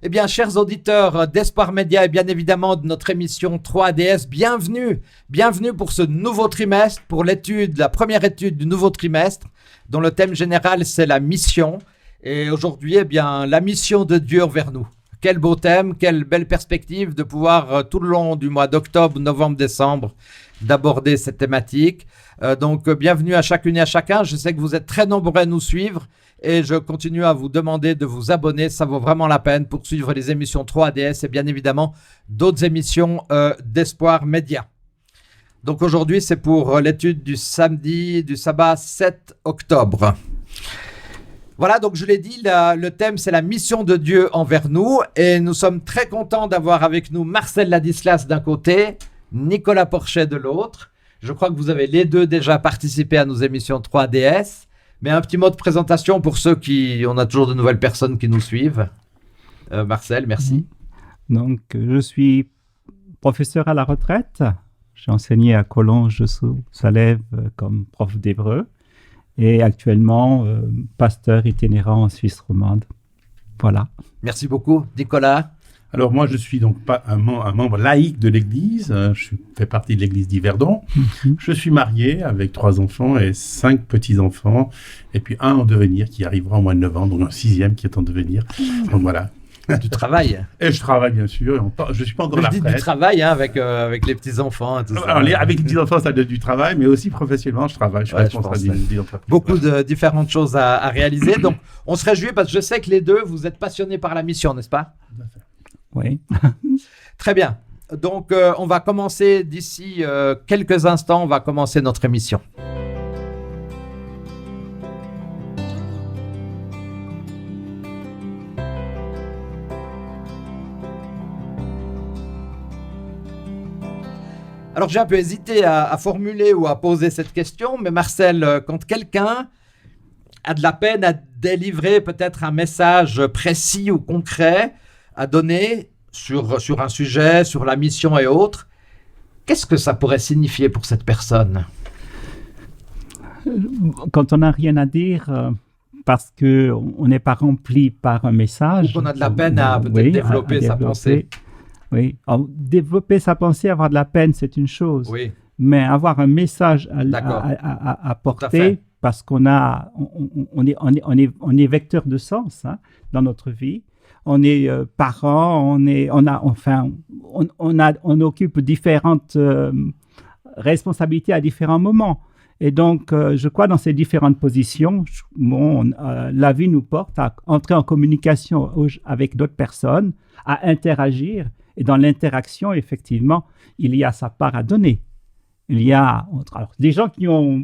Eh bien, chers auditeurs d'Espoir Média et bien évidemment de notre émission 3DS, bienvenue pour ce nouveau trimestre, pour la première étude du nouveau trimestre, dont le thème général c'est la mission. Et aujourd'hui, eh bien, la mission de Dieu envers nous. Quel beau thème, quelle belle perspective de pouvoir tout le long du mois d'octobre, novembre, décembre, d'aborder cette thématique. Donc, bienvenue à chacune et à chacun. Je sais que vous êtes très nombreux à nous suivre et je continue à vous demander de vous abonner. Ça vaut vraiment la peine pour suivre les émissions 3DS et bien évidemment d'autres émissions d'Espoir Média. Donc, aujourd'hui, c'est pour l'étude du sabbat 7 octobre. Voilà, donc je l'ai dit, le thème c'est la mission de Dieu envers nous et nous sommes très contents d'avoir avec nous Marcel Ladislas d'un côté, Nicolas Porchet de l'autre. Je crois que vous avez les deux déjà participé à nos émissions 3DS, mais un petit mot de présentation pour ceux on a toujours de nouvelles personnes qui nous suivent. Marcel, merci. Donc, je suis professeur à la retraite. J'ai enseigné à Collonges-sous-Salève comme prof d'hébreu. Et actuellement, pasteur itinérant en Suisse romande. Voilà. Merci beaucoup. Nicolas? Alors moi, je suis donc pas un membre laïque de l'Église. Je fais partie de l'Église d'Yverdon. Je suis marié avec 3 enfants et 5 petits-enfants. Et puis un en devenir qui arrivera au mois de novembre, donc un 6e qui est en devenir. Donc voilà. Du travail. Et je travaille, bien sûr. Je ne suis pas encore à la retraite. Du travail avec les petits-enfants et tout ça. Alors, avec les petits-enfants, ça donne du travail, mais aussi professionnellement, je travaille. Je suis responsable d'une entreprise. Beaucoup de différentes choses à réaliser. Donc, on se réjouit parce que je sais que les deux, vous êtes passionnés par la mission, n'est-ce pas? Oui. Très bien. Donc, on va commencer d'ici quelques instants, on va commencer notre émission. Alors, j'ai un peu hésité à formuler ou à poser cette question, mais Marcel, quand quelqu'un a de la peine à délivrer peut-être un message précis ou concret à donner sur un sujet, sur la mission et autres, qu'est-ce que ça pourrait signifier pour cette personne? Quand on n'a rien à dire, parce qu'on n'est pas rempli par un message... Ou qu'on a de la peine à peut-être développer sa pensée. Oui, alors, développer sa pensée, avoir de la peine, c'est une chose. Oui. Mais avoir un message à porter, parce qu'on est vecteur de sens dans notre vie. On est parent, on occupe différentes responsabilités à différents moments. Et donc, je crois dans ces différentes positions, la vie nous porte à entrer en communication avec d'autres personnes, à interagir. Et dans l'interaction, effectivement, il y a sa part à donner. Il y a des gens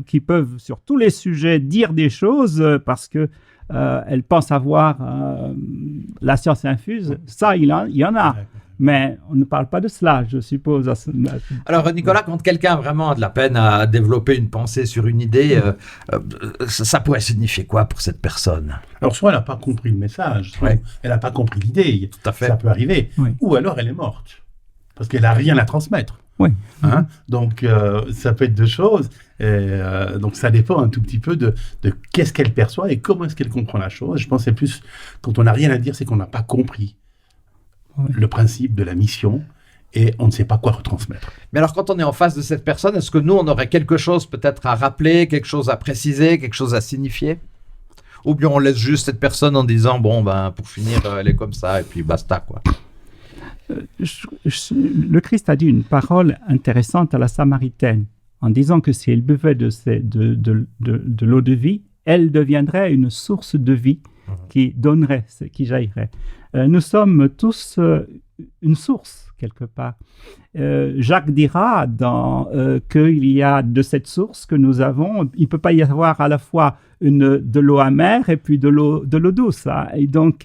qui peuvent, sur tous les sujets, dire des choses parce qu'elles pensent avoir la science infuse. Ça, il y en a. Mais on ne parle pas de cela, je suppose. Alors, Nicolas, quand quelqu'un vraiment a de la peine à développer une pensée sur une idée, ça pourrait signifier quoi pour cette personne? Alors, soit elle n'a pas compris le message, soit elle n'a pas compris l'idée. Tout à fait. Ça peut arriver. Oui. Ou alors elle est morte, parce qu'elle n'a rien à transmettre. Oui. Donc, ça peut être 2 choses. Donc, ça dépend un tout petit peu de qu'est-ce qu'elle perçoit et comment est-ce qu'elle comprend la chose. Je pense que c'est plus, quand on n'a rien à dire, c'est qu'on n'a pas compris le principe de la mission et on ne sait pas quoi retransmettre. Mais alors, quand on est en face de cette personne, est-ce que nous, on aurait quelque chose peut-être à rappeler, quelque chose à préciser, quelque chose à signifier? Ou bien on laisse juste cette personne en disant, pour finir, elle est comme ça et puis basta, quoi. Le Christ a dit une parole intéressante à la Samaritaine en disant que si elle buvait de l'eau de vie, elle deviendrait une source de vie qui jaillirait. Nous sommes tous une source, quelque part. Jacques dira qu'il y a de cette source que nous avons, il ne peut pas y avoir à la fois de l'eau amère et puis de l'eau douce. Et donc,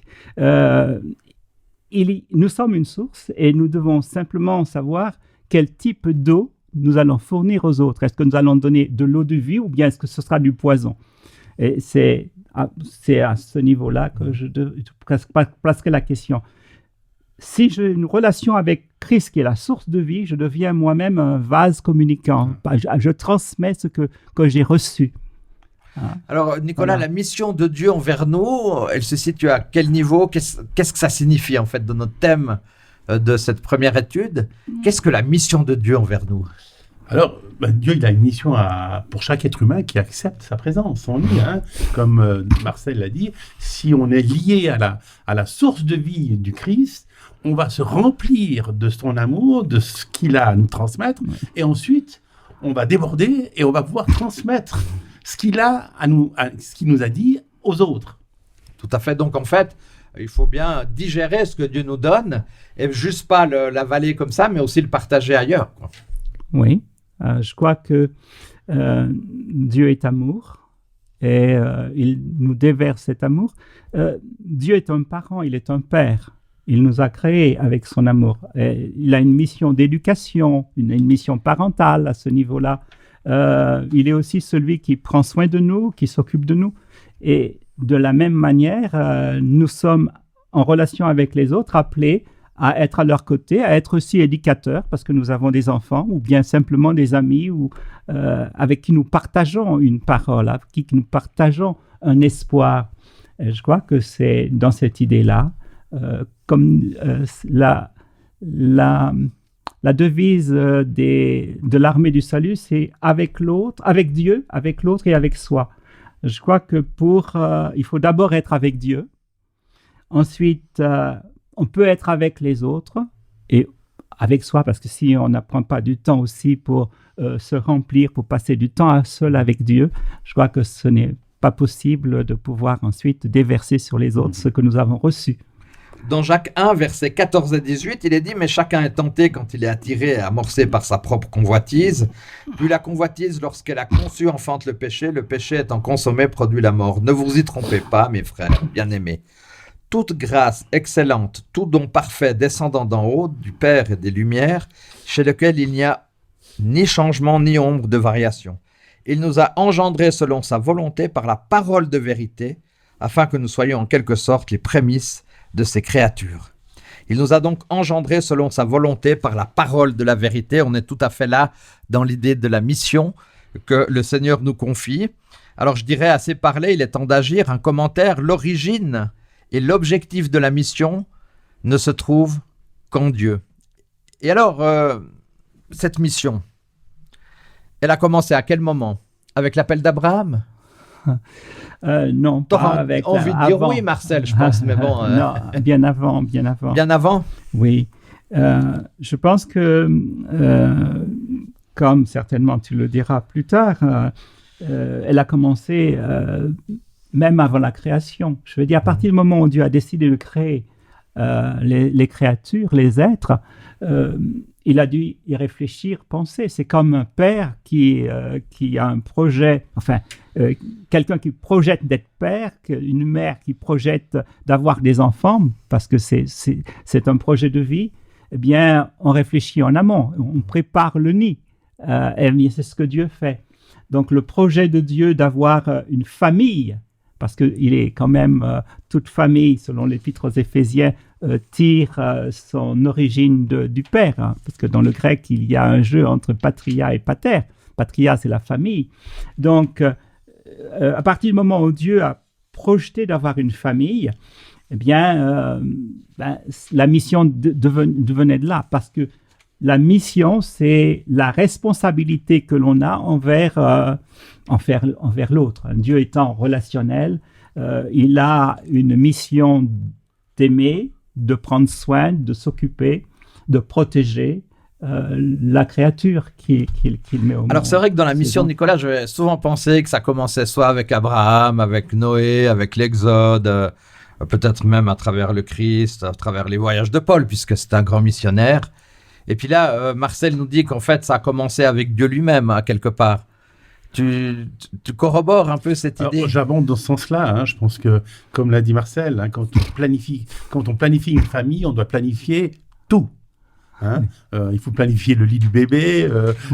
nous sommes une source et nous devons simplement savoir quel type d'eau nous allons fournir aux autres. Est-ce que nous allons donner de l'eau de vie ou bien est-ce que ce sera du poison? Et c'est à ce niveau-là que je placerai la question. Si j'ai une relation avec Christ qui est la source de vie, je deviens moi-même un vase communicant. Je transmets ce que j'ai reçu. Alors, Nicolas, Voilà. la mission de Dieu envers nous, elle se situe à quel niveau? Qu'est-ce que ça signifie, en fait, dans notre thème de cette première étude? Qu'est-ce que la mission de Dieu envers nous? Alors, Dieu, il a une mission pour chaque être humain qui accepte sa présence en lui. Hein. Comme Marcel l'a dit, si on est lié à la source de vie du Christ, on va se remplir de son amour, de ce qu'il a à nous transmettre, et ensuite, on va déborder et on va pouvoir transmettre ce qu'il a ce qu'il nous a dit aux autres. Tout à fait. Donc, en fait, il faut bien digérer ce que Dieu nous donne et juste pas l'avaler comme ça, mais aussi le partager ailleurs, quoi. Oui, je crois que Dieu est amour et il nous déverse cet amour. Dieu est un parent, il est un père. Il nous a créés avec son amour. Et il a une mission d'éducation, une mission parentale à ce niveau-là. Il est aussi celui qui prend soin de nous, qui s'occupe de nous. Et de la même manière, nous sommes en relation avec les autres appelés à être à leur côté, à être aussi éducateurs parce que nous avons des enfants ou bien simplement des amis avec qui nous partageons une parole, avec qui nous partageons un espoir. Et je crois que c'est dans cette idée-là, comme la devise de l'armée du salut, c'est avec l'autre, avec Dieu, avec l'autre et avec soi. Je crois que il faut d'abord être avec Dieu. Ensuite, on peut être avec les autres et avec soi, parce que si on n'apprend pas du temps aussi pour se remplir, pour passer du temps seul avec Dieu, je crois que ce n'est pas possible de pouvoir ensuite déverser sur les autres ce que nous avons reçu. Dans Jacques 1, versets 14 et 18, il est dit « Mais chacun est tenté quand il est attiré et amorcé par sa propre convoitise. Puis la convoitise, lorsqu'elle a conçu, enfante le péché étant consommé, produit la mort. Ne vous y trompez pas, mes frères bien-aimés. Toute grâce excellente, tout don parfait descendant d'en haut, du Père et des Lumières, chez lequel il n'y a ni changement ni ombre de variation. Il nous a engendrés selon sa volonté par la parole de vérité, afin que nous soyons en quelque sorte les prémices de ses créatures. Il nous a donc engendrés selon sa volonté par la parole de la vérité. On est tout à fait là dans l'idée de la mission que le Seigneur nous confie. Alors je dirais assez parlé, il est temps d'agir. Un commentaire, l'origine et l'objectif de la mission ne se trouvent qu'en Dieu. Et alors, cette mission, elle a commencé à quel moment? Avec l'appel d'Abraham? Non, pas avec envie de dire oui, Marcel, je pense, mais bon. Non, bien avant. Bien avant? Oui. Je pense que, comme certainement tu le diras plus tard, elle a commencé même avant la création. Je veux dire, à partir du moment où Dieu a décidé de créer les créatures, les êtres, il a dû y réfléchir, penser. C'est comme un père qui a un projet, quelqu'un qui projette d'être père, une mère qui projette d'avoir des enfants, parce que c'est un projet de vie. Eh bien, on réfléchit en amont, on prépare le nid. Et bien, c'est ce que Dieu fait. Donc, le projet de Dieu d'avoir une famille, parce qu'il est quand même, toute famille, selon l'Épître aux Éphésiens, tire son origine du père, hein, parce que dans le grec, il y a un jeu entre patria et pater. Patria, c'est la famille. Donc, à partir du moment où Dieu a projeté d'avoir une famille, eh bien, la mission devenait de là, parce que la mission, c'est la responsabilité que l'on a envers l'autre. Dieu étant relationnel, il a une mission d'aimer, de prendre soin, de s'occuper, de protéger la créature qu'il met au monde. Alors c'est vrai que dans la mission de Nicolas, j'ai souvent pensé que ça commençait soit avec Abraham, avec Noé, avec l'Exode, peut-être même à travers le Christ, à travers les voyages de Paul, puisque c'est un grand missionnaire. Et puis là, Marcel nous dit qu'en fait, ça a commencé avec Dieu lui-même, hein, quelque part. Tu corrobores un peu cette idée? Alors, j'abonde dans ce sens-là. Hein. Je pense que, comme l'a dit Marcel, hein, quand on planifie une famille, on doit planifier tout. Hein. Il faut planifier le lit du bébé,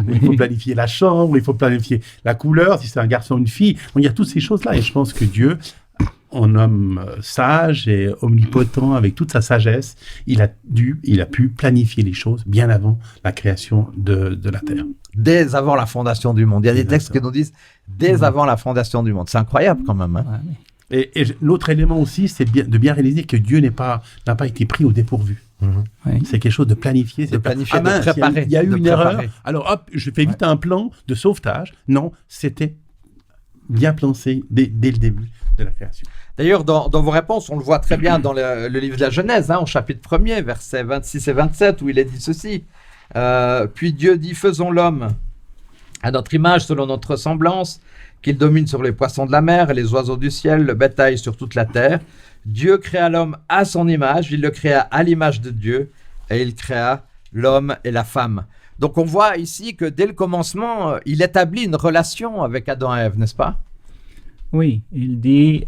il faut planifier la chambre, il faut planifier la couleur, si c'est un garçon ou une fille. Il y a toutes ces choses-là. Et je pense que Dieu, en homme sage et omnipotent, avec toute sa sagesse, il a pu planifier les choses bien avant la création de la terre. Dès avant la fondation du monde. Il y a des textes qui nous disent dès avant la fondation du monde. C'est incroyable quand même. Hein. Ouais. Et l'autre élément aussi, c'est de bien réaliser que Dieu n'a pas été pris au dépourvu. Oui. C'est quelque chose de planifié. De planifié, de mince, préparé. Il y a eu de une préparer. erreur. Alors hop, je fais vite un plan de sauvetage. Non, c'était bien pensé dès le début de la création. D'ailleurs, dans vos réponses, on le voit très bien dans le livre de la Genèse, au chapitre 1er, versets 26 et 27, où il est dit ceci. Puis Dieu dit, faisons l'homme à notre image, selon notre ressemblance, qu'il domine sur les poissons de la mer et les oiseaux du ciel, le bétail sur toute la terre. Dieu créa l'homme à son image, il le créa à l'image de Dieu, et il créa l'homme et la femme. Donc on voit ici que dès le commencement, il établit une relation avec Adam et Ève, n'est-ce pas? Oui, il dit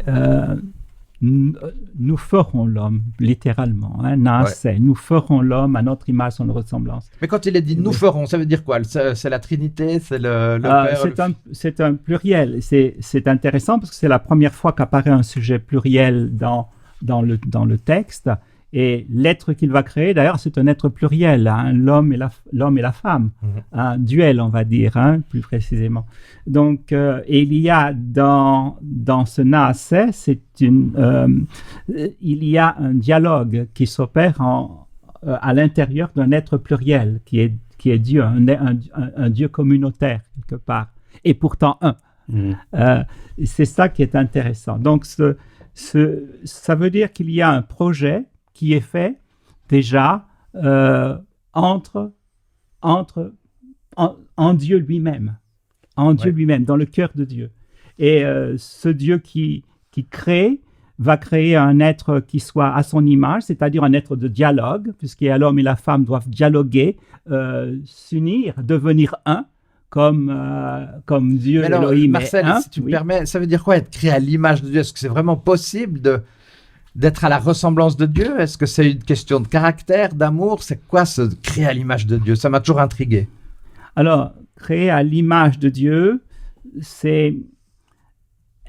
nous ferons l'homme, littéralement. Naaseh, nous ferons l'homme à notre image, son ressemblance. Mais quand il est dit nous ferons, ça veut dire quoi? C'est la Trinité, c'est le Père, c'est un pluriel. C'est intéressant parce que c'est la première fois qu'apparaît un sujet pluriel dans le texte. Et l'être qu'il va créer, d'ailleurs, c'est un être pluriel, l'homme et la femme, un duel, on va dire, plus précisément. Donc, il y a dans ce Naaseh, il y a un dialogue qui s'opère à l'intérieur d'un être pluriel, qui est Dieu, un Dieu communautaire, quelque part, et pourtant un. C'est ça qui est intéressant. Donc, ça veut dire qu'il y a un projet qui est fait déjà en Dieu lui-même, Dieu lui-même, dans le cœur de Dieu. Et ce Dieu qui crée va créer un être qui soit à son image, c'est-à-dire un être de dialogue, puisque l'homme et la femme doivent dialoguer, s'unir, devenir un, comme Dieu. Mais alors, Elohim Marcel, est un. si tu me permets, ça veut dire quoi être créé à l'image de Dieu? Est-ce que c'est vraiment possible d'être à la ressemblance de Dieu? Est-ce que c'est une question de caractère, d'amour? C'est quoi ce créer à l'image de Dieu? Ça m'a toujours intrigué. Alors, créer à l'image de Dieu, c'est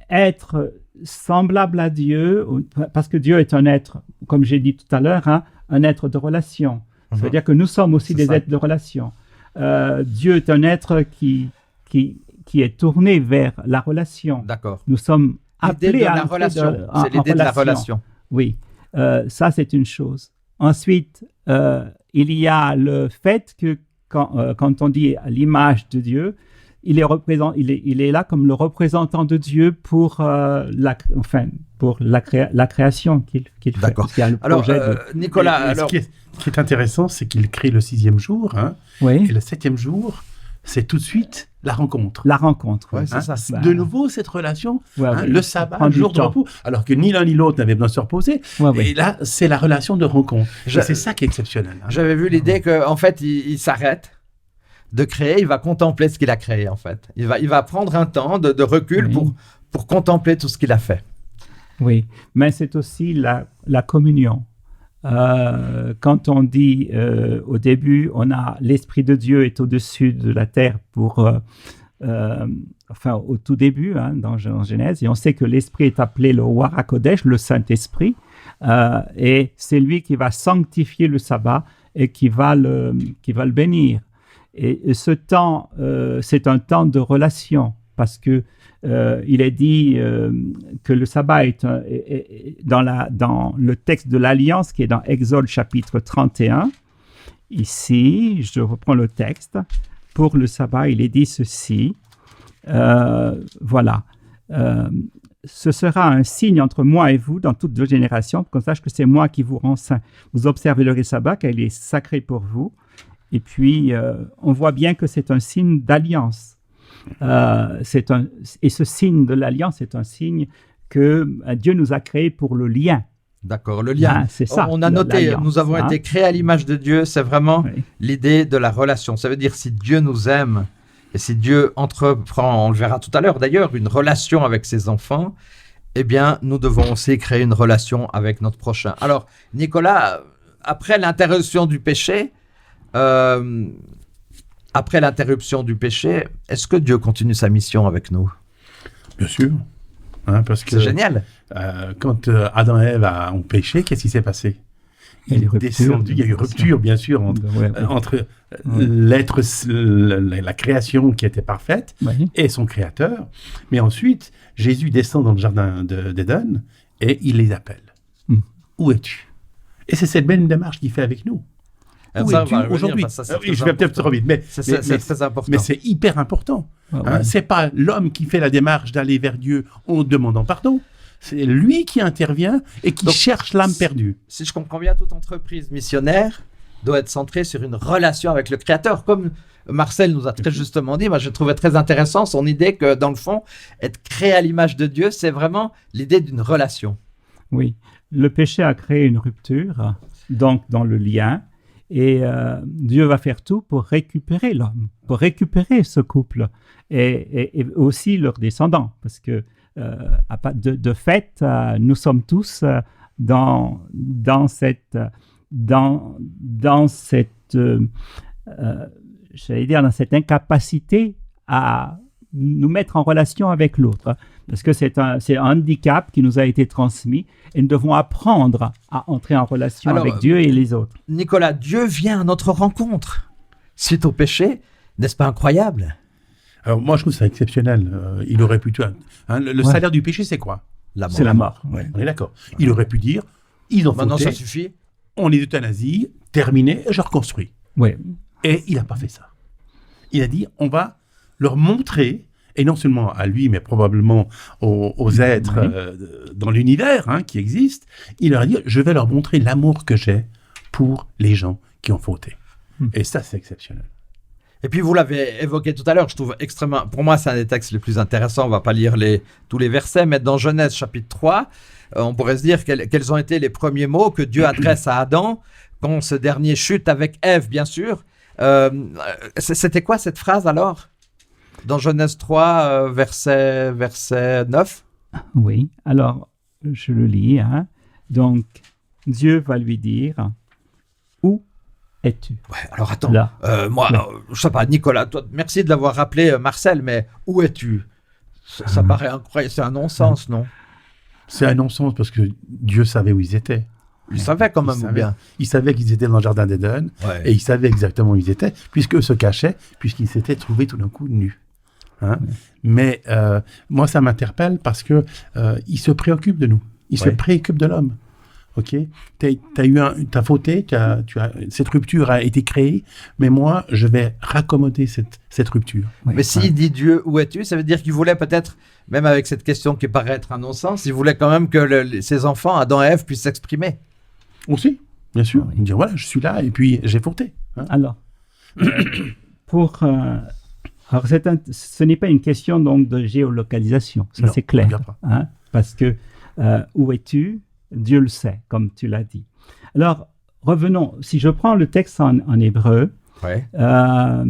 être semblable à Dieu, parce que Dieu est un être, comme j'ai dit tout à l'heure, un être de relation. Ça veut dire que nous sommes aussi des êtres de relation. Dieu est un être qui est tourné vers la relation. D'accord. Nous sommes appelés à la relation. C'est l'idée de la relation. Oui, ça c'est une chose. Ensuite, il y a le fait que quand on dit à l'image de Dieu, il est là comme le représentant de Dieu pour la création qu'il fait. D'accord. Alors, Nicolas, ce qui est intéressant, c'est qu'il crée le 6e jour, oui. Et le 7e jour, c'est tout de suite la rencontre. La rencontre, ouais, c'est ça. De nouveau, cette relation, oui. le sabbat, le jour de repos, alors que ni l'un ni l'autre n'avaient besoin de se reposer. Et là, c'est la relation de rencontre. Et c'est ça qui est exceptionnel. J'avais vu l'idée qu'en fait, il s'arrête de créer, il va contempler ce qu'il a créé, en fait. Il va prendre un temps de recul pour contempler tout ce qu'il a fait. Oui, mais c'est aussi la communion. Quand on dit au début, on a l'Esprit de Dieu est au-dessus de la terre au tout début, dans Genèse, et on sait que l'Esprit est appelé le Ruach HaKodesh, le Saint-Esprit, et c'est lui qui va sanctifier le sabbat et qui va le bénir. Et ce temps, c'est un temps de relation, parce que il est dit que le sabbat est dans le texte de l'Alliance qui est dans Exode chapitre 31. Ici, je reprends le texte. Pour le sabbat, il est dit ceci. Voilà. Ce sera un signe entre moi et vous dans toutes vos générations, pour qu'on sache que c'est moi qui vous rends saint. Vous observez le sabbat, car il est sacré pour vous. Et puis, on voit bien que c'est un signe d'alliance. Et ce signe de l'alliance est un signe que Dieu nous a créé pour le lien. D'accord, le lien. C'est ça. On a noté, nous avons été créés à l'image de Dieu. C'est vraiment l'idée de la relation. Ça veut dire si Dieu nous aime et si Dieu entreprend, on le verra tout à l'heure d'ailleurs, une relation avec ses enfants, eh bien, nous devons aussi créer une relation avec notre prochain. Alors, Nicolas, après l'interruption du péché, est-ce que Dieu continue sa mission avec nous? Bien sûr. Parce que c'est génial. Quand Adam et Ève ont péché, qu'est-ce qui s'est passé? Il est descendu. Il y a eu rupture, bien sûr, entre l'être, la création qui était parfaite et son créateur. Mais ensuite, Jésus descend dans le jardin d'Éden et il les appelle. Où es-tu? Et c'est cette même démarche qu'il fait avec nous. Où es-tu aujourd'hui? Je vais peut-être trop vite, mais c'est très important. Mais c'est hyper important. C'est pas l'homme qui fait la démarche d'aller vers Dieu en demandant pardon. C'est lui qui intervient et qui cherche l'âme perdue. Si je comprends bien, toute entreprise missionnaire doit être centrée sur une relation avec le Créateur. Comme Marcel nous a très justement dit, moi je trouvais très intéressant son idée que dans le fond, être créé à l'image de Dieu, c'est vraiment l'idée d'une relation. Oui, le péché a créé une rupture, donc dans le lien, et Dieu va faire tout pour récupérer l'homme, pour récupérer ce couple et aussi leurs descendants, parce que de fait, nous sommes tous dans cette incapacité à nous mettre en relation avec l'autre, parce que c'est un handicap qui nous a été transmis et nous devons apprendre à entrer en relation avec Dieu et les autres. Nicolas, Dieu vient à notre rencontre suite au péché, n'est-ce pas incroyable? Alors moi je trouve ça exceptionnel. Il aurait pu le salaire du péché c'est quoi? La mort. C'est la mort. Ouais. On est d'accord. Il aurait pu dire ils ont fauté. Maintenant ça suffit. On les euthanasie, terminé, je reconstruis. Ouais. Et il n'a pas fait ça. Il a dit on va leur montrer, et non seulement à lui, mais probablement aux êtres dans l'univers qui existent, il leur a dit, je vais leur montrer l'amour que j'ai pour les gens qui ont fauté. Et ça, c'est exceptionnel. Et puis, vous l'avez évoqué tout à l'heure, je trouve extrêmement... Pour moi, c'est un des textes les plus intéressants. On ne va pas lire tous les versets, mais dans Genèse chapitre 3, on pourrait se dire quels ont été les premiers mots que Dieu adresse à Adam quand ce dernier chute avec Ève, bien sûr. C'était quoi cette phrase alors? Dans Genèse 3, verset 9. Oui, alors je le lis. Donc, Dieu va lui dire, où es-tu? Ouais, alors attends, moi, je sais pas, Nicolas, toi, merci de l'avoir rappelé, Marcel, mais où es-tu? Ça paraît incroyable, c'est un non-sens, non? C'est un non-sens parce que Dieu savait où ils étaient. Il savait quand même bien. Il savait qu'ils étaient dans le jardin d'Éden et il savait exactement où ils étaient, puisqu'eux se cachaient, puisqu'ils s'étaient trouvés tout d'un coup nus. Mais moi, ça m'interpelle parce que il se préoccupe de nous. Il se préoccupe de l'homme. Ok, t'as fauté, cette rupture a été créée, mais moi, je vais raccommoder cette rupture. Mais s'il dit Dieu, où es-tu? Ça veut dire qu'il voulait peut-être, même avec cette question qui paraît être un non-sens, il voulait quand même que ses enfants, Adam et Ève, puissent s'exprimer. Aussi, bien sûr. Dire voilà, je suis là et puis j'ai fauté. Alors, ce n'est pas une question donc de géolocalisation, ça c'est clair, parce que où es-tu? Dieu le sait, comme tu l'as dit. Alors, revenons, si je prends le texte en hébreu, alors,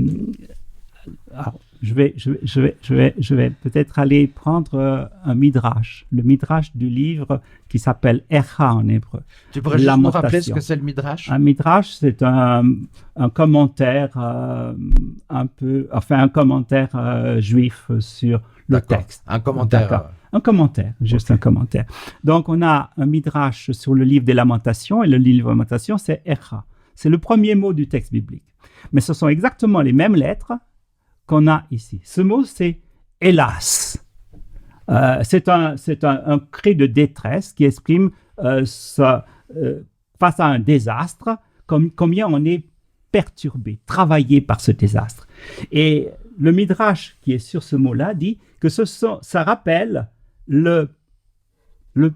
je vais peut-être aller prendre un midrash, le midrash du livre qui s'appelle Echa en hébreu. Tu pourrais juste nous rappeler ce que c'est le midrash? Un midrash, c'est un commentaire un commentaire juif sur le texte. Un commentaire. Un commentaire, juste un commentaire. Donc, on a un midrash sur le livre des Lamentations, et le livre des Lamentations, c'est Echa. C'est le premier mot du texte biblique. Mais ce sont exactement les mêmes lettres qu'on a ici. Ce mot, c'est « hélas ». C'est un cri de détresse qui exprime face à un désastre, combien on est perturbé, travaillé par ce désastre. Et le midrash qui est sur ce mot-là dit que ça rappelle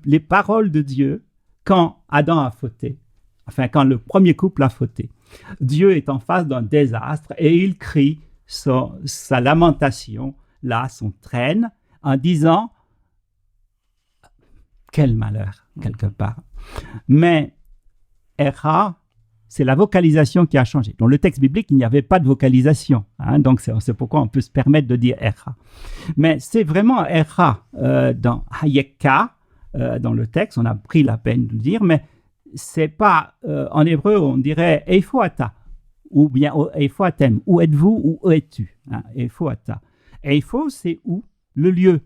les paroles de Dieu quand Adam a fauté, enfin quand le premier couple a fauté. Dieu est en face d'un désastre et il crie sa lamentation, là, son traîne, en disant « quel malheur » quelque part. Mais Echa, c'est la vocalisation qui a changé. Dans le texte biblique, il n'y avait pas de vocalisation. Donc, c'est pourquoi on peut se permettre de dire Echa. Mais c'est vraiment Echa dans Hayeka, dans le texte, on a pris la peine de le dire, mais c'est pas, en hébreu, on dirait Eifoata, ou bien Eifoatem, où êtes-vous, où es-tu? Eifoata. Eifo, c'est où? Le lieu.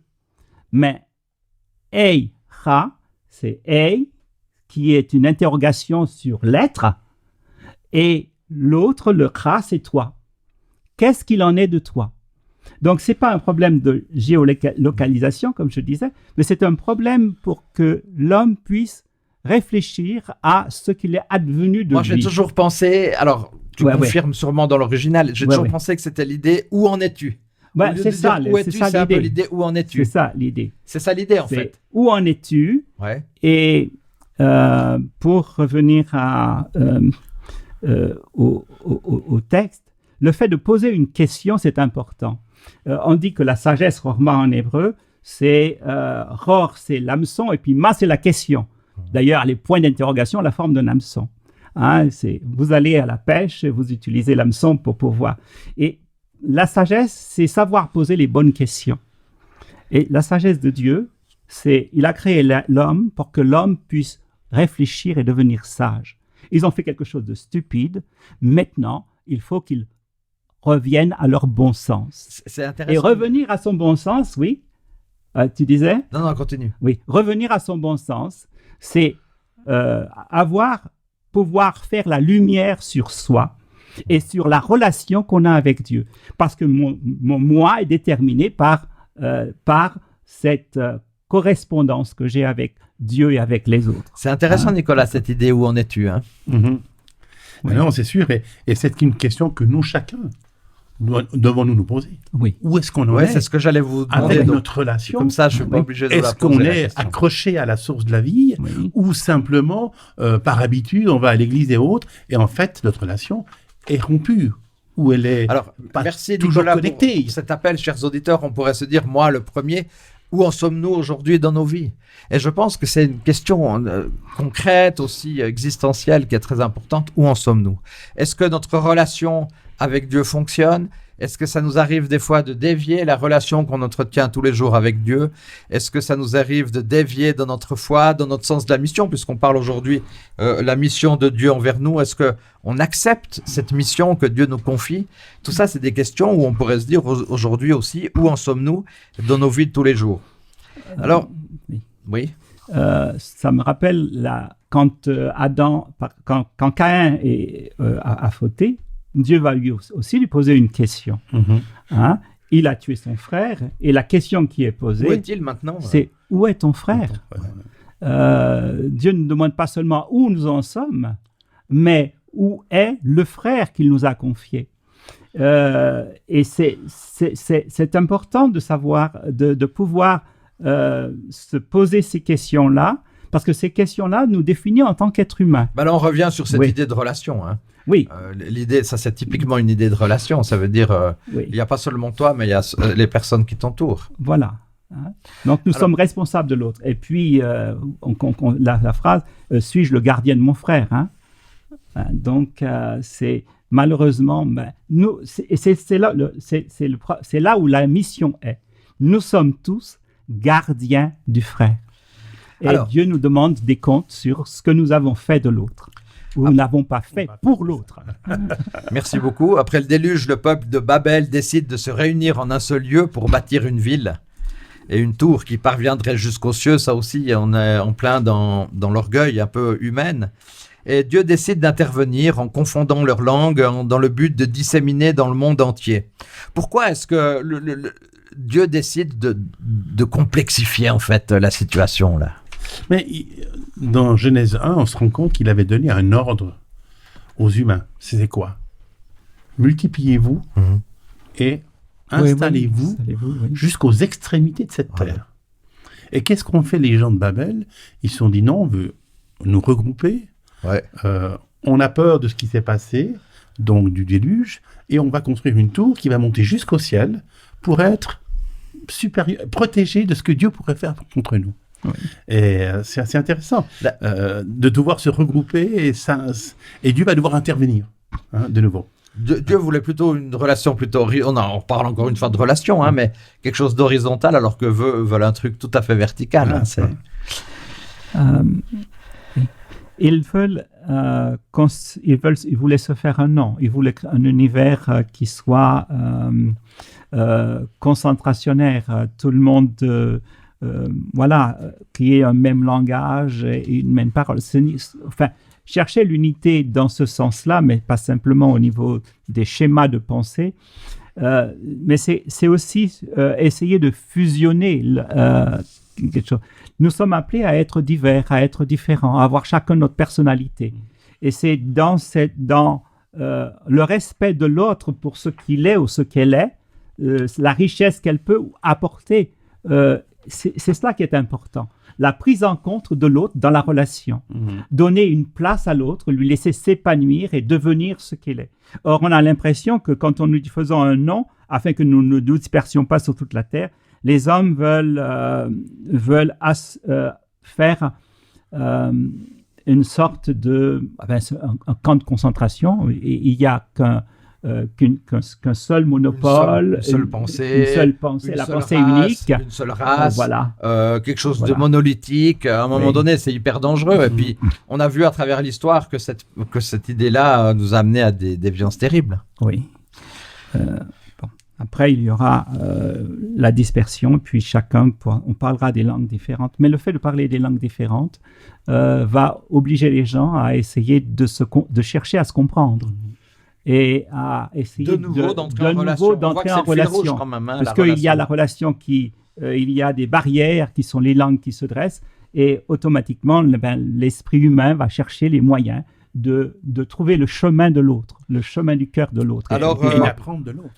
Mais Eicha, c'est Ei, qui est une interrogation sur l'être, et l'autre, le Ra, c'est toi. Qu'est-ce qu'il en est de toi? Donc, ce n'est pas un problème de géolocalisation, comme je disais, mais c'est un problème pour que l'homme puisse réfléchir à ce qu'il est advenu de Moi, lui. j'ai toujours pensé, alors tu confirmes sûrement dans l'original, j'ai toujours pensé que c'était l'idée « Où en es-tu » c'est ça, où es-tu, c'est un peu l'idée « Où en es-tu » C'est ça l'idée. C'est ça l'idée, en fait. Où en es-tu? Et pour revenir au texte, le fait de poser une question, c'est important. On dit que la sagesse, rorma en hébreu, c'est ror, c'est l'hameçon, et puis ma, c'est la question. D'ailleurs, les points d'interrogation, la forme d'un hameçon. Hein, vous allez à la pêche, vous utilisez l'hameçon pour pouvoir. Et la sagesse, c'est savoir poser les bonnes questions. Et la sagesse de Dieu, il a créé l'homme pour que l'homme puisse réfléchir et devenir sage. Ils ont fait quelque chose de stupide. Maintenant, il faut qu'ils reviennent à leur bon sens. C'est intéressant. Et revenir à son bon sens, oui. Tu disais? Non, continue. Oui, revenir à son bon sens, c'est pouvoir faire la lumière sur soi et sur la relation qu'on a avec Dieu. Parce que mon moi est déterminé par cette correspondance que j'ai avec Dieu et avec les autres. C'est intéressant, Nicolas, cette idée « Où en es-tu » Oui. Non, c'est sûr. Et c'est une question que nous, chacun, devons nous poser. Oui. Où est-ce qu'on en est? C'est ce que j'allais vous demander. Avec notre relation. Comme ça, je ne suis pas obligé de la poser. Est-ce qu'on est accroché à la source de la vie ou simplement, par habitude, on va à l'église et autres, et en fait, notre relation est rompue, ou elle est merci toujours Nicolas connectée. Pour cet appel, chers auditeurs, on pourrait se dire, moi, le premier, où en sommes-nous aujourd'hui dans nos vies? Et je pense que c'est une question concrète, aussi existentielle, qui est très importante. Où en sommes-nous? Est-ce que notre relation avec Dieu fonctionne? Est-ce que ça nous arrive des fois de dévier la relation qu'on entretient tous les jours avec Dieu? Est-ce que ça nous arrive de dévier dans notre foi, dans notre sens de la mission, puisqu'on parle aujourd'hui la mission de Dieu envers nous? Est-ce qu'on accepte cette mission que Dieu nous confie? Tout ça, c'est des questions où on pourrait se dire aujourd'hui aussi, où en sommes-nous dans nos vies de tous les jours? Alors, oui. Ça me rappelle quand quand Caïn a fauté, Dieu va aussi lui poser une question. Hein? Il a tué son frère et la question qui est posée, où est-il maintenant? C'est où est ton frère? Dieu ne demande pas seulement où nous en sommes, mais où est le frère qu'il nous a confié. Et c'est important de savoir, de pouvoir se poser ces questions-là, parce que ces questions-là nous définissent en tant qu'être humain. Là, on revient sur cette idée de relation. Hein. Oui. L'idée, ça c'est typiquement une idée de relation. Ça veut dire, il n'y a pas seulement toi, mais il y a les personnes qui t'entourent. Voilà. Hein? Donc nous sommes responsables de l'autre. Et puis, la phrase, suis-je le gardien de mon frère? Hein? Donc, c'est malheureusement, c'est là où la mission est. Nous sommes tous gardiens du frère. Et Dieu nous demande des comptes sur ce que nous avons fait de l'autre. Ou nous n'avons pas fait pour l'autre. Merci beaucoup. Après le déluge, le peuple de Babel décide de se réunir en un seul lieu pour bâtir une ville et une tour qui parviendrait jusqu'aux cieux. Ça aussi, on est en plein dans l'orgueil un peu humaine. Et Dieu décide d'intervenir en confondant leurs langues dans le but de disséminer dans le monde entier. Pourquoi est-ce que Dieu décide de complexifier en fait la situation là? Mais dans Genèse 1, on se rend compte qu'il avait donné un ordre aux humains. C'était quoi? Multipliez-vous et installez-vous jusqu'aux extrémités de cette terre. Et qu'est-ce qu'ont fait les gens de Babel? Ils se sont dit non, on veut nous regrouper. On a peur de ce qui s'est passé, donc du déluge, et on va construire une tour qui va monter jusqu'au ciel pour être protégée de ce que Dieu pourrait faire contre nous. Et c'est assez intéressant de devoir se regrouper et Dieu va devoir intervenir de nouveau. Dieu voulait plutôt une relation on parle encore une fois de relation, mais quelque chose d'horizontal alors que veulent un truc tout à fait vertical. Ils voulaient se faire un nom. Ils voulaient un univers qui soit concentrationnaire. Tout le monde qu'il y ait un même langage et une même parole. Enfin, chercher l'unité dans ce sens-là, mais pas simplement au niveau des schémas de pensée, mais c'est aussi essayer de fusionner quelque chose. Nous sommes appelés à être divers, à être différents, à avoir chacun notre personnalité. Et c'est dans le respect de l'autre pour ce qu'il est ou ce qu'elle est, la richesse qu'elle peut apporter, c'est cela qui est important. La prise en compte de l'autre dans la relation. Donner une place à l'autre, lui laisser s'épanouir et devenir ce qu'il est. Or, on a l'impression que quand nous faisons un nom, afin que nous ne nous dispersions pas sur toute la terre, les hommes veulent faire une sorte de un camp de concentration. Il n'y a qu'un seul monopole, une seule pensée, la pensée unique, une seule race, voilà. Quelque chose de monolithique. À un moment donné, c'est hyper dangereux. Et puis, on a vu à travers l'histoire que cette idée-là nous a amené à des déviances terribles. Oui. Après, il y aura la dispersion, puis on parlera des langues différentes. Mais le fait de parler des langues différentes va obliger les gens à essayer de chercher à se comprendre. Et à essayer de nouveau d'entrer en relation. Quand même, parce qu'il y a la relation il y a des barrières qui sont les langues qui se dressent, et automatiquement, l'esprit humain va chercher les moyens de trouver le chemin de l'autre, le chemin du cœur de l'autre. Alors, et apprendre de l'autre.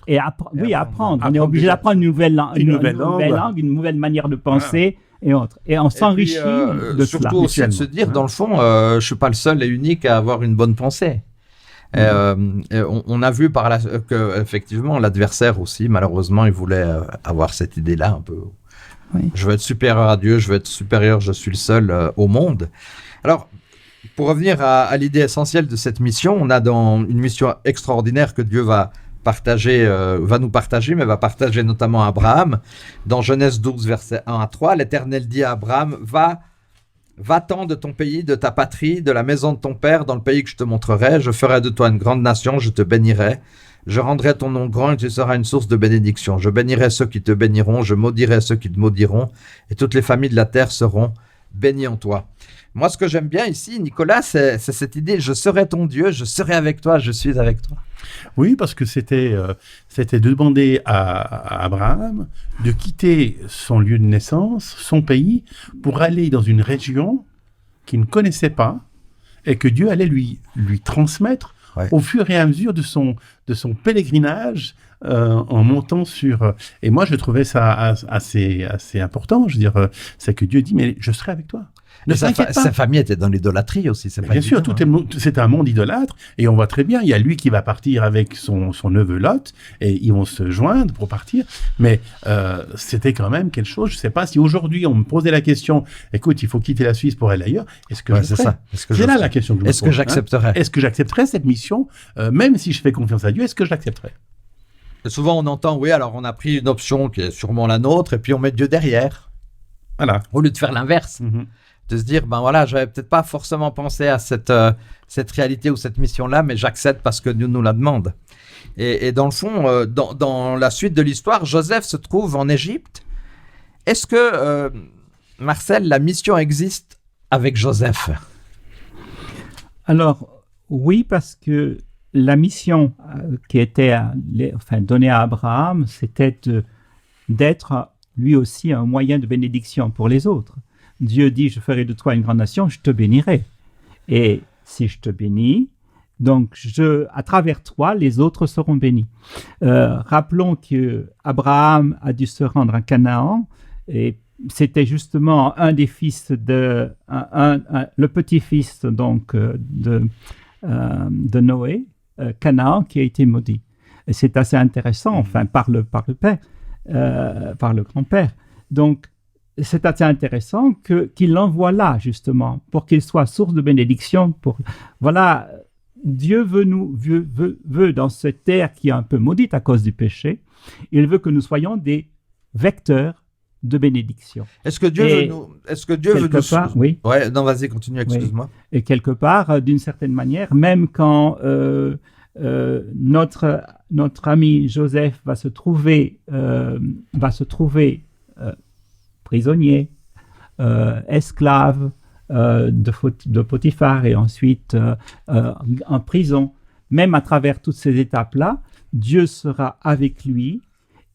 Apprendre. On est obligé d'apprendre une nouvelle langue, une nouvelle manière de penser. Et autres. Et on s'enrichit de cela. Surtout aussi de se dire, dans le fond, je ne suis pas le seul et unique à avoir une bonne pensée. On a vu que effectivement l'adversaire aussi, malheureusement, il voulait avoir cette idée-là un peu. Oui. Je veux être supérieur à Dieu, je veux être supérieur, je suis le seul au monde. Alors, pour revenir à l'idée essentielle de cette mission, on a dans une mission extraordinaire que Dieu va nous partager, mais va partager notamment à Abraham. Dans Genèse 12, versets 1 à 3, l'Éternel dit à Abraham, Va-t'en de ton pays, de ta patrie, de la maison de ton père, dans le pays que je te montrerai. Je ferai de toi une grande nation, je te bénirai. Je rendrai ton nom grand et tu seras une source de bénédiction. Je bénirai ceux qui te béniront, je maudirai ceux qui te maudiront, et toutes les familles de la terre seront bénies en toi. Moi, ce que j'aime bien ici, Nicolas, c'est cette idée, je serai ton Dieu, je serai avec toi, je suis avec toi. Oui, parce que c'était demander à Abraham de quitter son lieu de naissance, son pays, pour aller dans une région qu'il ne connaissait pas et que Dieu allait lui transmettre au fur et à mesure de son pèlerinage en montant sur... Et moi, je trouvais ça assez important. Je veux dire, c'est que Dieu dit, mais je serai avec toi. Ne t'inquiète pas. Sa famille était dans l'idolâtrie aussi. Bien sûr, c'est un monde idolâtre. Et on voit très bien, il y a lui qui va partir avec son neveu Lot, et ils vont se joindre pour partir. Mais c'était quand même quelque chose. Je ne sais pas si aujourd'hui on me posait la question, écoute, il faut quitter la Suisse pour aller ailleurs. Est-ce que je ferais ? C'est là la question que je me pose. Est-ce que j'accepterais ? Est-ce que j'accepterais cette mission, même si je fais confiance à Dieu, est-ce que je l'accepterais ? Souvent on entend, oui, alors on a pris une option qui est sûrement la nôtre, et puis on met Dieu derrière. Voilà. Au lieu de faire l'inverse. De se dire, j'avais peut-être pas forcément pensé à cette réalité ou cette mission-là, mais j'accepte parce que Dieu nous la demande. Et dans le fond, dans la suite de l'histoire, Joseph se trouve en Égypte. Est-ce que, Marcel, la mission existe avec Joseph ? Alors, oui, parce que la mission qui était donnée à Abraham, c'était d'être lui aussi un moyen de bénédiction pour les autres. Dieu dit, je ferai de toi une grande nation, je te bénirai. Et si je te bénis, donc à travers toi, les autres seront bénis. Rappelons qu'Abraham a dû se rendre à Canaan, et c'était justement un des fils le petit-fils donc de Noé, Canaan, qui a été maudit. Et c'est assez intéressant, par le père, par le grand-père. Donc, c'est assez intéressant qu'il l'envoie là, justement, pour qu'il soit source de bénédiction. Voilà, Dieu veut dans cette terre qui est un peu maudite à cause du péché, il veut que nous soyons des vecteurs de bénédiction. Est-ce que Dieu veut nous... Oui. Ouais, non, vas-y, continue, excuse-moi. Oui. Et quelque part, d'une certaine manière, même quand notre ami Joseph va se trouver prisonnier, esclave de Potiphar et ensuite en prison. Même à travers toutes ces étapes-là, Dieu sera avec lui.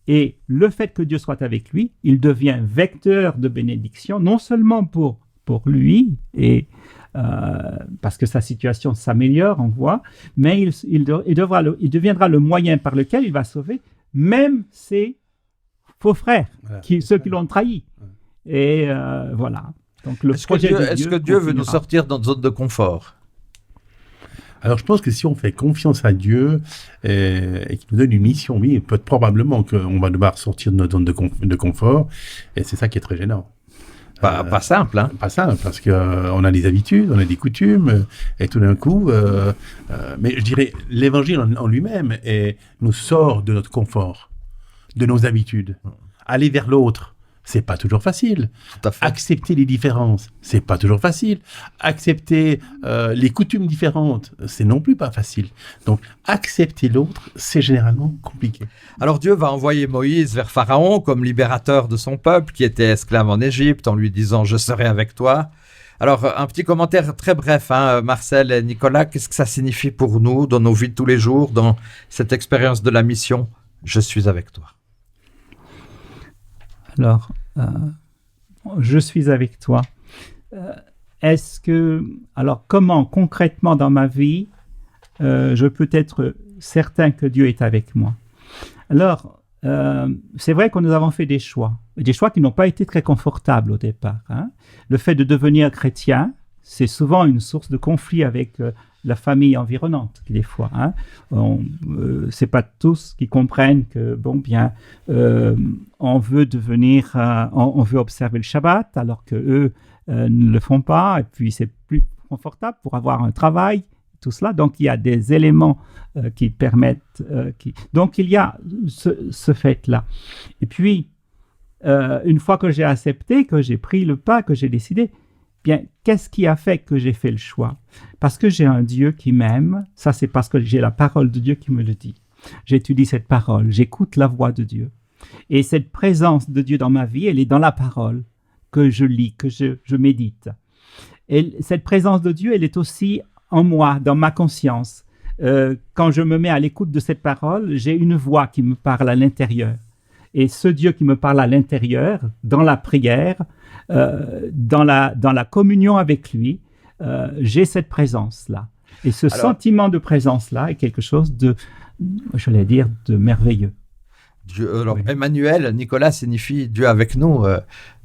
Et le fait que Dieu soit avec lui, il devient vecteur de bénédiction, non seulement pour lui, et, parce que sa situation s'améliore, on voit, mais il deviendra le moyen par lequel il va sauver même ses faux frères, ceux qui l'ont trahi. Et voilà. Donc, est-ce que Dieu veut nous sortir de notre zone de confort ? Alors, je pense que si on fait confiance à Dieu et qu'il nous donne une mission, oui, probablement qu'on va devoir sortir de notre zone de confort. Et c'est ça qui est très gênant. Pas simple, hein ? Pas simple, parce qu'on a des habitudes, on a des coutumes, et tout d'un coup... mais je dirais, l'évangile en lui-même nous sort de notre confort, de nos habitudes. Aller vers l'autre, c'est pas toujours facile. Tout à fait. Accepter les différences, c'est pas toujours facile. Accepter les coutumes différentes, c'est non plus pas facile. Donc, accepter l'autre, c'est généralement compliqué. Alors Dieu va envoyer Moïse vers Pharaon comme libérateur de son peuple qui était esclave en Égypte en lui disant « Je serai avec toi ». Alors, un petit commentaire très bref, hein, Marcel et Nicolas, qu'est-ce que ça signifie pour nous dans nos vies de tous les jours, dans cette expérience de la mission « Je suis avec toi ». Alors, je suis avec toi. Alors, comment concrètement dans ma vie, je peux être certain que Dieu est avec moi? Alors, c'est vrai que nous avons fait des choix qui n'ont pas été très confortables au départ. Hein. Le fait de devenir chrétien, c'est souvent une source de conflit avec la famille environnante, des fois. Hein. C'est pas tous qui comprennent que, on veut on veut observer le Shabbat, alors que eux ne le font pas, et puis c'est plus confortable pour avoir un travail, tout cela. Donc, il y a des éléments qui permettent... Donc, il y a ce fait-là. Et puis, une fois que j'ai accepté, que j'ai pris le pas, que j'ai décidé, bien, qu'est-ce qui a fait que j'ai fait le choix? Parce que j'ai un Dieu qui m'aime, ça c'est parce que j'ai la parole de Dieu qui me le dit. J'étudie cette parole, j'écoute la voix de Dieu. Et cette présence de Dieu dans ma vie, elle est dans la parole que je lis, que je médite. Et cette présence de Dieu, elle est aussi en moi, dans ma conscience. Quand je me mets à l'écoute de cette parole, j'ai une voix qui me parle à l'intérieur. Et ce Dieu qui me parle à l'intérieur, dans la prière, dans la communion avec lui, j'ai cette présence-là. Et ce sentiment de présence-là est quelque chose de merveilleux. Dieu, alors, oui. Emmanuel, Nicolas, signifie Dieu avec nous.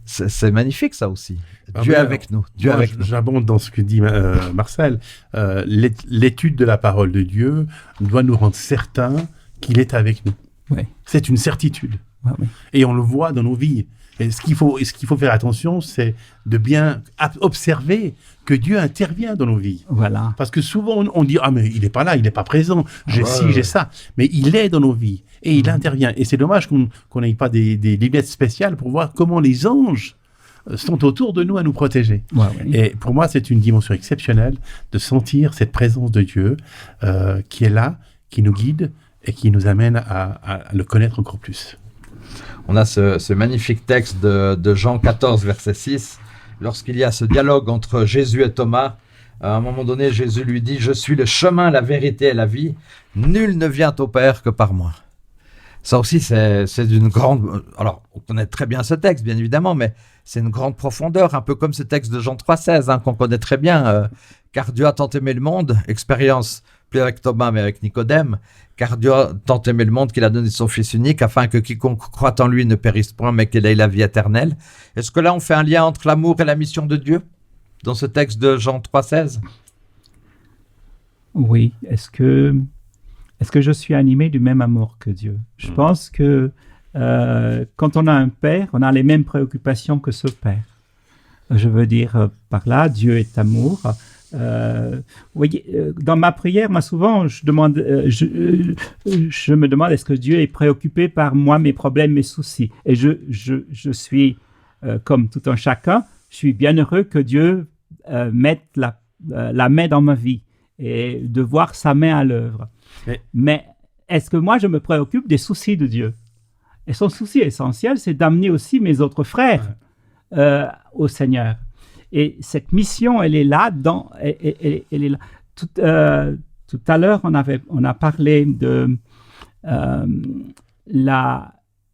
C'est magnifique, ça aussi. Dieu avec nous. Dieu avec nous. J'abonde dans ce que dit Marcel. L'étude de la parole de Dieu doit nous rendre certains qu'il est avec nous. Oui. C'est une certitude. Oui. Et on le voit dans nos vies. Et ce qu'il faut faire attention, c'est de bien observer que Dieu intervient dans nos vies. Voilà. Parce que souvent, on dit « Ah, mais il n'est pas là, il n'est pas présent. J'ai j'ai ça. » Mais il est dans nos vies et il intervient. Et c'est dommage qu'on n'ait pas des lunettes spéciales pour voir comment les anges sont autour de nous à nous protéger. Oui. Et pour moi, c'est une dimension exceptionnelle de sentir cette présence de Dieu qui est là, qui nous guide et qui nous amène à le connaître encore plus. On a ce magnifique texte de Jean 14, verset 6. Lorsqu'il y a ce dialogue entre Jésus et Thomas, à un moment donné, Jésus lui dit « Je suis le chemin, la vérité et la vie. Nul ne vient au Père que par moi. » Ça aussi, c'est d'une grande... Alors, on connaît très bien ce texte, bien évidemment, mais c'est une grande profondeur, un peu comme ce texte de Jean 3,16, qu'on connaît très bien. Car Dieu a tant aimé le monde, expérience, plus avec Thomas, mais avec Nicodème. Car Dieu a tant aimé le monde qu'il a donné son Fils unique, afin que quiconque croit en lui ne périsse point, mais qu'il ait la vie éternelle. Est-ce que là, on fait un lien entre l'amour et la mission de Dieu, dans ce texte de Jean 3,16 ? Oui. Est-ce que je suis animé du même amour que Dieu ? Je pense que quand on a un père, on a les mêmes préoccupations que ce père. Je veux dire par là, Dieu est amour. Dans ma prière, moi souvent, je me demande est-ce que Dieu est préoccupé par moi, mes problèmes, mes soucis. Et je suis, comme tout un chacun, je suis bien heureux que Dieu mette la main dans ma vie et de voir sa main à l'œuvre. Mais est-ce que moi, je me préoccupe des soucis de Dieu? Et son souci essentiel, c'est d'amener aussi mes autres frères au Seigneur. Et cette mission, elle est là. Elle est là. Tout à l'heure, on a parlé de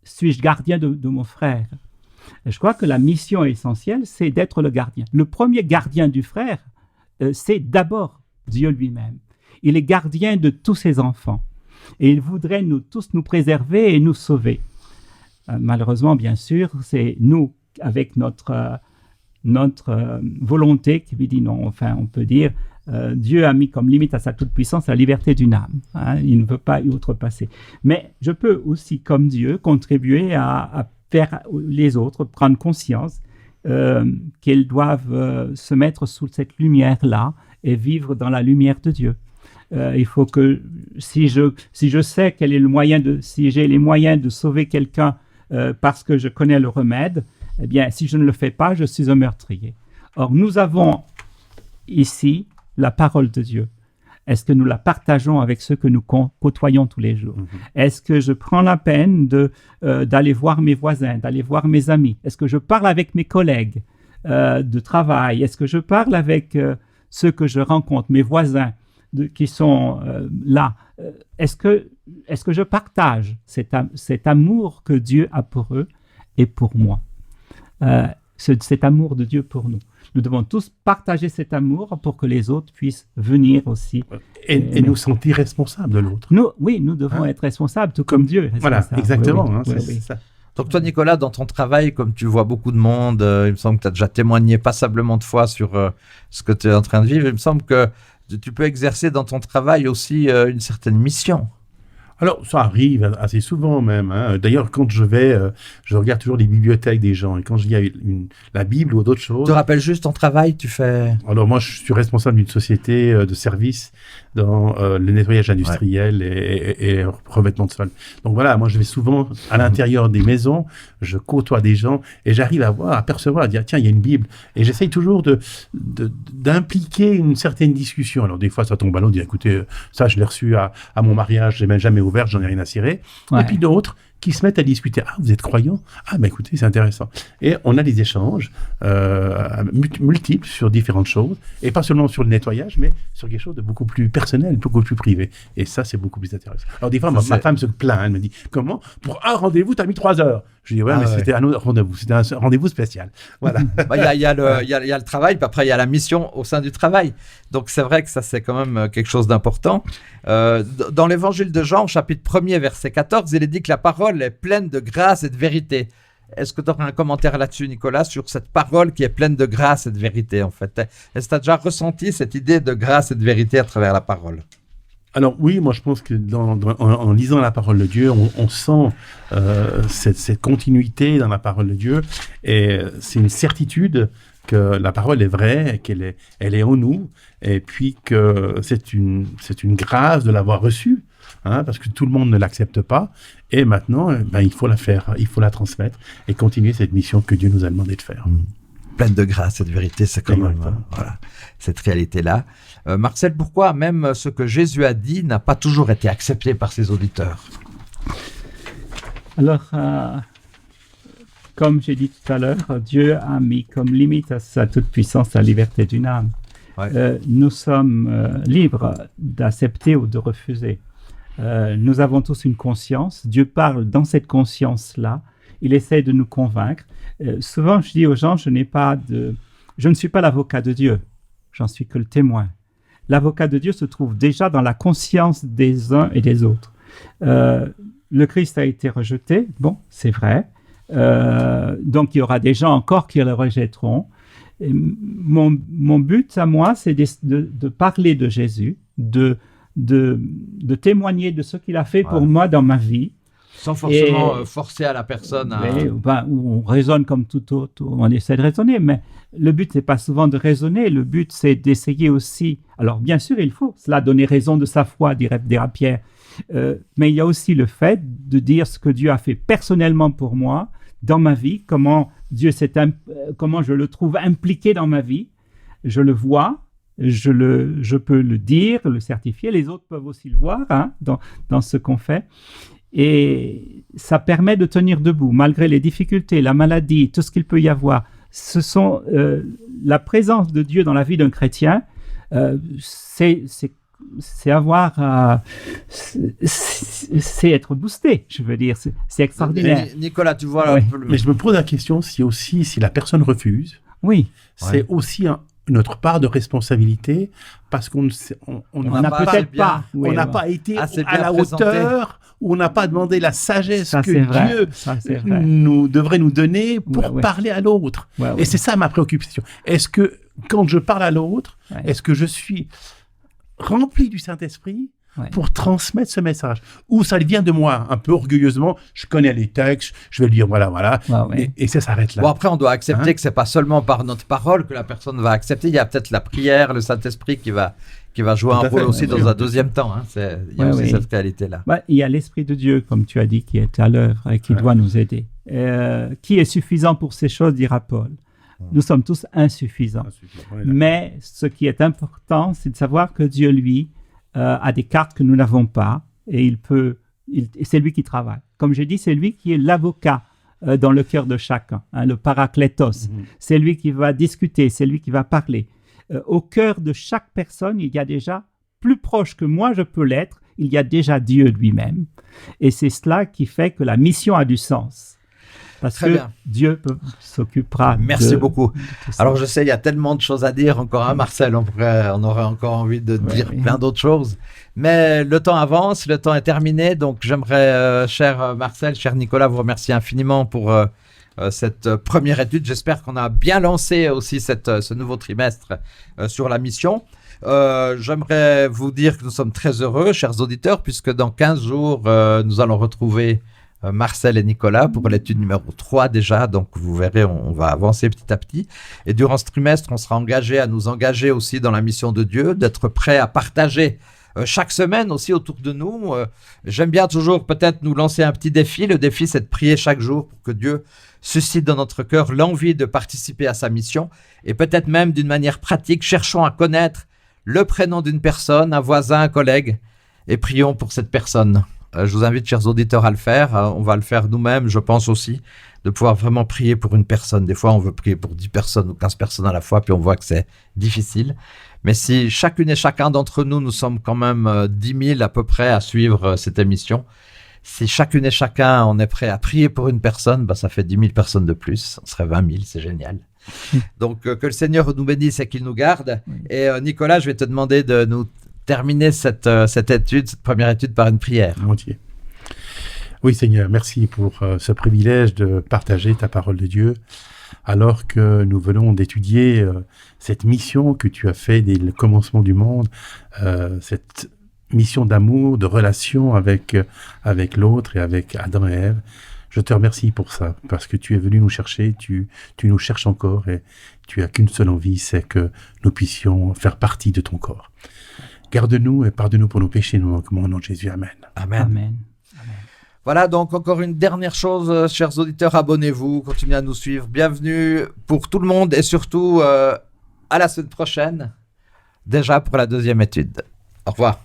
suis-je gardien de mon frère? Et je crois que la mission essentielle, c'est d'être le gardien. Le premier gardien du frère, c'est d'abord Dieu lui-même. Il est gardien de tous ses enfants. Et il voudrait tous nous préserver et nous sauver. Malheureusement, bien sûr, c'est nous, avec notre volonté, qui lui dit non. Enfin, on peut dire, Dieu a mis comme limite à sa toute-puissance la liberté d'une âme. Il ne veut pas y outrepasser. Mais je peux aussi, comme Dieu, contribuer à faire les autres prendre conscience qu'ils doivent se mettre sous cette lumière-là et vivre dans la lumière de Dieu. Il faut que, si je sais si j'ai les moyens de sauver quelqu'un parce que je connais le remède, eh bien, si je ne le fais pas, je suis un meurtrier. Or, nous avons ici la parole de Dieu. Est-ce que nous la partageons avec ceux que nous côtoyons tous les jours? Est-ce que je prends la peine d'aller voir mes voisins, d'aller voir mes amis? Est-ce que je parle avec mes collègues de travail? Est-ce que je parle avec ceux que je rencontre, mes voisins qui sont là? Est-ce que je partage cet amour que Dieu a pour eux et pour moi? Cet amour de Dieu pour nous. Nous devons tous partager cet amour pour que les autres puissent venir aussi. Et nous sentir responsables de l'autre. Nous devons être responsables, tout comme Dieu. Voilà, exactement. Oui. C'est ça. Donc toi, Nicolas, dans ton travail, comme tu vois beaucoup de monde, il me semble que tu as déjà témoigné passablement de fois sur ce que tu es en train de vivre. Il me semble que tu peux exercer dans ton travail aussi une certaine mission. Alors, ça arrive assez souvent même. D'ailleurs, quand je regarde toujours les bibliothèques des gens. Et quand il y a la Bible ou d'autres choses... Tu te rappelles juste ton travail, tu fais... Alors, moi, je suis responsable d'une société de services dans le nettoyage industriel et revêtement de sol. Donc voilà, moi, je vais souvent à l'intérieur des maisons, je côtoie des gens et j'arrive à percevoir, à dire, tiens, il y a une Bible. Et j'essaye toujours d'impliquer une certaine discussion. Alors, des fois, ça tombe à l'eau, dire, écoutez, ça, je l'ai reçu à mon mariage, j'ai même jamais ouvert, j'en ai rien à cirer. Ouais. Et puis d'autres qui se mettent à discuter. Ah, vous êtes croyant? Ah, ben écoutez, c'est intéressant. Et on a des échanges multiples sur différentes choses, et pas seulement sur le nettoyage, mais sur quelque chose de beaucoup plus personnel, beaucoup plus privé. Et ça, c'est beaucoup plus intéressant. Alors des fois, ma femme se plaint, elle me dit, comment? Pour un rendez-vous, t'as mis 3 heures. Je dis, c'était un autre rendez-vous, c'était un rendez-vous spécial. Voilà. Il y a le travail, puis après, il y a la mission au sein du travail. Donc, c'est vrai que ça, c'est quand même quelque chose d'important. Dans l'évangile de Jean, au chapitre 1er, verset 14, il est dit que la parole est pleine de grâce et de vérité. Est-ce que tu as un commentaire là-dessus, Nicolas, sur cette parole qui est pleine de grâce et de vérité, en fait? Est-ce que tu as déjà ressenti cette idée de grâce et de vérité à travers la parole? Alors oui, moi je pense que en lisant la parole de Dieu, on sent cette continuité dans la parole de Dieu, et c'est une certitude que la parole est vraie, elle est en nous, et puis que c'est une grâce de l'avoir reçue, parce que tout le monde ne l'accepte pas, et maintenant, il faut la faire, il faut la transmettre, et continuer cette mission que Dieu nous a demandé de faire. Pleine de grâce et de vérité, c'est quand même cette réalité-là. Marcel, pourquoi même ce que Jésus a dit n'a pas toujours été accepté par ses auditeurs? Alors, comme j'ai dit tout à l'heure, Dieu a mis comme limite à sa toute-puissance la liberté d'une âme. Ouais. Nous sommes libres d'accepter ou de refuser. Nous avons tous une conscience. Dieu parle dans cette conscience-là. Il essaie de nous convaincre. Souvent, je dis aux gens, je ne suis pas l'avocat de Dieu. J'en suis que le témoin. L'avocat de Dieu se trouve déjà dans la conscience des uns et des autres. Le Christ a été rejeté. Bon, c'est vrai. Donc, il y aura des gens encore qui le rejetteront. Et mon but à moi, c'est de parler de Jésus, de témoigner de ce qu'il a fait pour moi dans ma vie. Sans forcément forcer à la personne à... on raisonne comme tout autre, on essaie de raisonner, mais le but, c'est pas souvent de raisonner, le but, c'est d'essayer aussi... Alors, bien sûr, il faut cela donner raison de sa foi, dira Pierre, mais il y a aussi le fait de dire ce que Dieu a fait personnellement pour moi, dans ma vie, comment je le trouve impliqué dans ma vie, je le vois, je peux le dire, le certifier, les autres peuvent aussi le voir dans ce qu'on fait. Et ça permet de tenir debout, malgré les difficultés, la maladie, tout ce qu'il peut y avoir. ce sont la présence de Dieu dans la vie d'un chrétien, c'est avoir, c'est être boosté, je veux dire, c'est extraordinaire. Nicolas, tu vois... Mais je me pose la question si la personne refuse, oui, c'est aussi notre part de responsabilité, parce qu'on n'a peut-être pas, on n'a pas été à la hauteur, ou on n'a pas demandé la sagesse que Dieu devrait nous donner pour parler à l'autre. Et c'est ça ma préoccupation. Est-ce que quand je parle à l'autre, est-ce que je suis rempli du Saint-Esprit pour transmettre ce message, ou ça vient de moi un peu orgueilleusement, je connais les textes, je vais le dire voilà, et ça s'arrête là. Bon, après on doit accepter que c'est pas seulement par notre parole que la personne va accepter, il y a peut-être la prière, le Saint-Esprit qui va jouer un rôle aussi dans un deuxième temps, hein. Il y a aussi cette qualité-là. Il y a l'Esprit de Dieu, comme tu as dit, qui est à l'œuvre et qui doit nous aider. Qui est suffisant pour ces choses, dira Paul. Nous sommes tous insuffisants. Mais ce qui est important, c'est de savoir que Dieu, lui, a des cartes que nous n'avons pas, et c'est lui qui travaille. Comme j'ai dit, c'est lui qui est l'avocat dans le cœur de chacun, le paraklétos. C'est lui qui va discuter, c'est lui qui va parler. Au cœur de chaque personne, il y a déjà, plus proche que moi je peux l'être, il y a déjà Dieu lui-même. Et c'est cela qui fait que la mission a du sens. Parce que Dieu s'occupera. Merci beaucoup. Alors je sais, il y a tellement de choses à dire encore, Marcel, on aurait encore envie de dire plein d'autres choses. Mais le temps avance, le temps est terminé. Donc j'aimerais, cher Marcel, cher Nicolas, vous remercier infiniment pour cette première étude. J'espère qu'on a bien lancé aussi ce nouveau trimestre sur la mission. J'aimerais vous dire que nous sommes très heureux, chers auditeurs, puisque dans 15 jours, nous allons retrouver Marcel et Nicolas pour l'étude numéro 3 déjà, donc vous verrez, on va avancer petit à petit. Et durant ce trimestre, on sera engagé à nous engager aussi dans la mission de Dieu, d'être prêt à partager chaque semaine aussi autour de nous. J'aime bien toujours peut-être nous lancer un petit défi. Le défi, c'est de prier chaque jour pour que Dieu suscite dans notre cœur l'envie de participer à sa mission. Et peut-être même d'une manière pratique, cherchons à connaître le prénom d'une personne, un voisin, un collègue, et prions pour cette personne. Je vous invite, chers auditeurs, à le faire. On va le faire nous-mêmes, je pense aussi, de pouvoir vraiment prier pour une personne. Des fois, on veut prier pour 10 personnes ou 15 personnes à la fois, puis on voit que c'est difficile. Mais si chacune et chacun d'entre nous, nous sommes quand même 10 000 à peu près à suivre cette émission, si chacune et chacun, on est prêt à prier pour une personne, ça fait 10 000 personnes de plus. On serait 20 000, c'est génial. Donc, que le Seigneur nous bénisse et qu'il nous garde. Et Nicolas, je vais te demander de nous terminer cette première étude par une prière. Volontiers. Oui, Seigneur, merci pour ce privilège de partager ta parole de Dieu, alors que nous venons d'étudier cette mission que tu as fait dès le commencement du monde, cette mission d'amour, de relation avec l'autre et avec Adam et Ève. Je te remercie pour ça, parce que tu es venu nous chercher, tu nous cherches encore, et tu n'as qu'une seule envie, c'est que nous puissions faire partie de ton corps. Garde-nous et pardonne-nous pour nos péchés, nous au nom de Jésus. Amen. Amen. Amen. Voilà, donc encore une dernière chose, chers auditeurs, abonnez-vous, continuez à nous suivre. Bienvenue pour tout le monde et surtout à la semaine prochaine, déjà pour la deuxième étude. Au revoir.